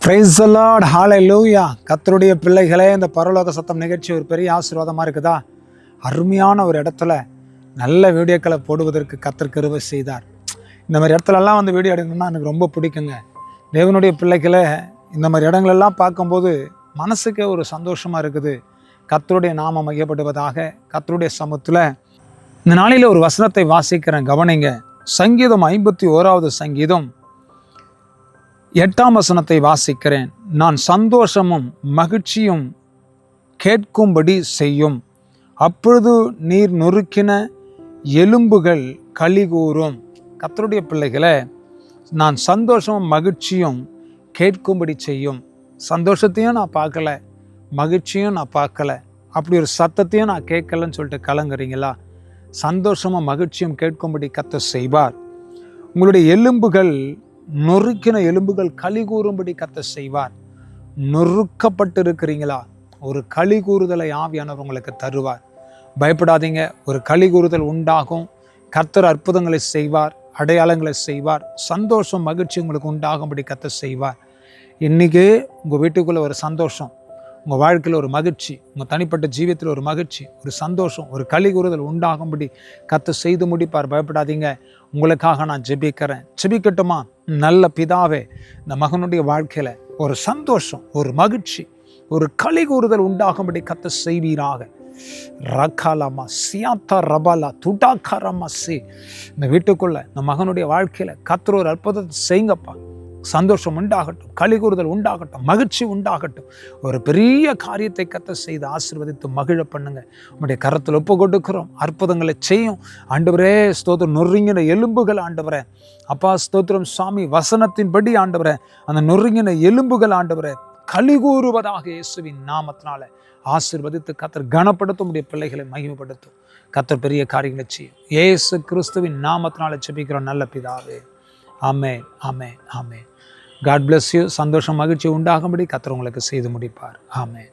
Praise the Lord, ஹalleluya. கர்த்தருடைய பிள்ளைகளே, இந்த பரலோக சத்தம் நிகழ்ச்சி ஒரு பெரிய ஆசீர்வாதமாக இருக்குதா? அருமையான ஒரு இடத்துல நல்ல வீடியோக்களை போடுவதற்கு கர்த்தர் கிருபை செய்தார். இந்த மாதிரி இடத்துலலாம் வந்து வீடியோ எடுக்கணும்னா எனக்கு ரொம்ப பிடிக்குங்க. தேவனுடைய பிள்ளைகளே, இந்த மாதிரி இடங்களெல்லாம் பார்க்கும்போது மனசுக்கே ஒரு சந்தோஷமாக இருக்குது. கர்த்தருடைய நாமம் மையப்படுவதாக. கர்த்தருடைய சமூகத்தில் இந்த நாளில் ஒரு வசனத்தை வாசிக்கிறேன், கவனிங்க. சங்கீதம் 51வது சங்கீதம் 8ஆம் வசனத்தை வாசிக்கிறேன். நான் சந்தோஷமும் மகிழ்ச்சியும் கேட்கும்படி செய்யும், அப்பொழுது நீர் நொறுக்கின எலும்புகள் களிகூரும். கர்த்தருடைய பிள்ளைகளை, நான் சந்தோஷமும் மகிழ்ச்சியும் கேட்கும்படி செய்யும். சந்தோஷத்தையும் நான் பார்க்கல, மகிழ்ச்சியும் நான் பார்க்கல, அப்படி ஒரு சத்தத்தையும் நான் கேட்கலன்னு சொல்லிட்டு கலங்குறீங்களா? சந்தோஷமும் மகிழ்ச்சியும் கேட்கும்படி கர்த்தர் செய்வார். உங்களுடைய எலும்புகள், நொறுக்கின எலும்புகள் களி கூறும்படி கர்த்தர் செய்வார். நொறுக்கப்பட்டு இருக்கிறீங்களா? ஒரு களி கூறுதலை ஆவியானவர் உங்களுக்கு தருவார். பயப்படாதீங்க, ஒரு களி கூறுதல் உண்டாகும். கர்த்தர் அற்புதங்களை செய்வார், அடையாளங்களை செய்வார். சந்தோஷம் மகிழ்ச்சி உங்களுக்கு உண்டாகும்படி கர்த்தர் செய்வார். இன்றைக்கி உங்கள் வீட்டுக்குள்ளே ஒரு சந்தோஷம், உங்கள் வாழ்க்கையில் ஒரு மகிழ்ச்சி, உங்கள் தனிப்பட்ட ஜீவியத்தில் ஒரு மகிழ்ச்சி, ஒரு சந்தோஷம், ஒரு களி கூறுதல் உண்டாகும்படி கர்த்தர் செய்து முடிப்பார். பயப்படாதீங்க. உங்களுக்காக நான் ஜெபிக்கிறேன். ஜெபிக்கட்டுமா? நல்ல பிதாவே, இந்த மகனுடைய வாழ்க்கையில் ஒரு சந்தோஷம், ஒரு மகிழ்ச்சி, ஒரு களி கூறுதல் உண்டாகும்படி கர்த்தர் செய்வீராக. ரகாலமா சியாத்தா ரபாலா துடாக்காரமா சி. இந்த வீட்டுக்குள்ள இந்த மகனுடைய வாழ்க்கையில் கர்த்தர் ஒரு அற்புதத்தை செய்யுங்கப்பா. சந்தோஷம் உண்டாகட்டும், களி கூறுதல் உண்டாகட்டும், மகிழ்ச்சி உண்டாகட்டும். ஒரு பெரிய காரியத்தை கர்த்தர் செய்து ஆசீர்வதித்து மகிழ பண்ணுங்க. உங்களுடைய கரத்தில் ஒப்பு கொடுக்கிறோம். அற்புதங்களை செய்யும் ஆண்டவரே. ஸ்தோத்திரம். நொறுங்கின எலும்புகள் ஆண்டவரே, அப்பா ஸ்தோத்திரம் சாமி. வசனத்தின்படி ஆண்டவரே, அந்த நொறுங்கின எலும்புகள் ஆண்டவரே களி கூறுவதாக இயேசுவின் நாமத்தினால ஆசீர்வதித்து கர்த்தர் கனப்படுத்தும். உடைய பிள்ளைகளை மகிமைப்படுத்தும். கர்த்தர் பெரிய காரியங்களை செய்யும். இயேசு கிறிஸ்துவின் நாமத்தினால ஜெபிக்கிறோம் நல்ல பிதாவே. ஆமென், ஆமென், ஆமென். God bless you. சந்தோஷம் மகிழ்ச்சி உண்டாகும்படி கர்த்தர் உங்களுக்கு செய்து முடிப்பார். ஆமென்.